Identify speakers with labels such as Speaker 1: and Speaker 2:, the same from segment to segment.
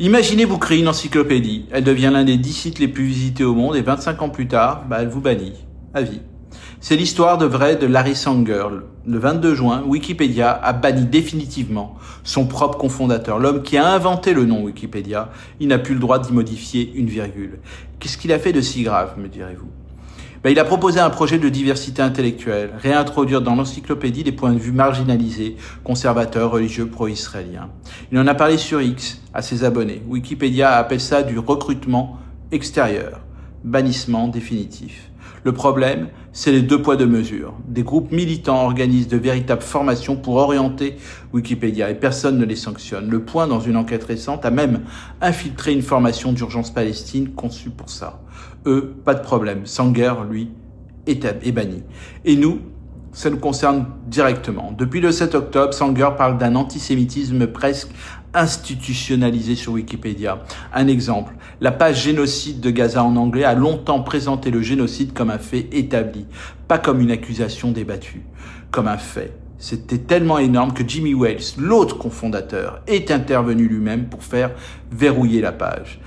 Speaker 1: Imaginez, vous créez une encyclopédie, elle devient l'un des 10 sites les plus visités au monde et 25 ans plus tard, elle vous bannit, à vie. C'est l'histoire vraie de Larry Sanger. Le 22 juin, Wikipédia a banni définitivement son propre cofondateur, l'homme qui a inventé le nom Wikipédia. Il n'a plus le droit d'y modifier une virgule. Qu'est-ce qu'il a fait de si grave, me direz-vous ? Il a proposé un projet de diversité intellectuelle, réintroduire dans l'encyclopédie des points de vue marginalisés, conservateurs, religieux, pro-israéliens. Il en a parlé sur X à ses abonnés. Wikipédia appelle ça du recrutement extérieur, bannissement définitif. Le problème, c'est les 2 poids 2 mesures. Des groupes militants organisent de véritables formations pour orienter Wikipédia et personne ne les sanctionne. Le Point, dans une enquête récente, a même infiltré une formation d'urgence Palestine conçue pour ça. Eux, pas de problème. Sanger, lui, est banni. Et nous, ça nous concerne directement. Depuis le 7 octobre, Sanger parle d'un antisémitisme presque institutionnalisé sur Wikipédia. Un exemple, la page génocide de Gaza en anglais a longtemps présenté le génocide comme un fait établi, pas comme une accusation débattue, comme un fait. C'était tellement énorme que Jimmy Wales, l'autre cofondateur, est intervenu lui-même pour faire verrouiller la page.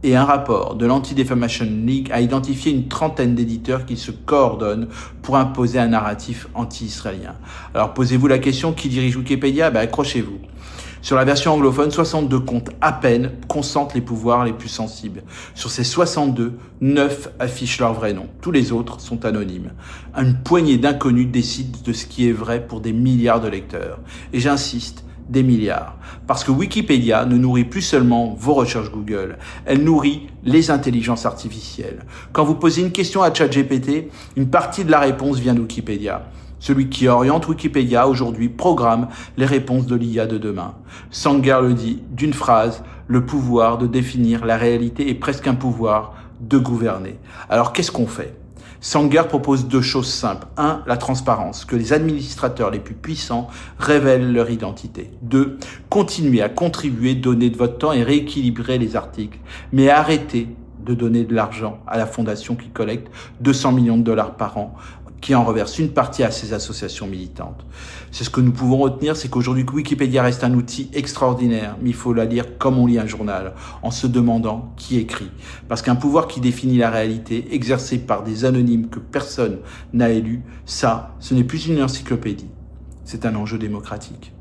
Speaker 1: Et un rapport de l'Anti-Defamation League a identifié une trentaine d'éditeurs qui se coordonnent pour imposer un narratif anti-israélien. Alors posez-vous la question, qui dirige Wikipédia ? Accrochez-vous. Sur la version anglophone, 62 comptes à peine concentrent les pouvoirs les plus sensibles. Sur ces 62, 9 affichent leur vrai nom. Tous les autres sont anonymes. Une poignée d'inconnus décide de ce qui est vrai pour des milliards de lecteurs. Et j'insiste, des milliards. Parce que Wikipédia ne nourrit plus seulement vos recherches Google, elle nourrit les intelligences artificielles. Quand vous posez une question à ChatGPT, une partie de la réponse vient de Wikipédia. Celui qui oriente Wikipédia aujourd'hui programme les réponses de l'IA de demain. Sanger le dit d'une phrase, le pouvoir de définir la réalité est presque un pouvoir de gouverner. Alors qu'est-ce qu'on fait ? Sanger propose 2 choses simples. 1, la transparence, que les administrateurs les plus puissants révèlent leur identité. 2, continuer à contribuer, donner de votre temps et rééquilibrer les articles. Mais arrêtez de donner de l'argent à la fondation qui collecte 200 millions de dollars par an, qui en reverse une partie à ces associations militantes. C'est ce que nous pouvons retenir, c'est qu'aujourd'hui Wikipédia reste un outil extraordinaire, mais il faut la lire comme on lit un journal, en se demandant qui écrit. Parce qu'un pouvoir qui définit la réalité, exercé par des anonymes que personne n'a élus, ça, ce n'est plus une encyclopédie, c'est un enjeu démocratique.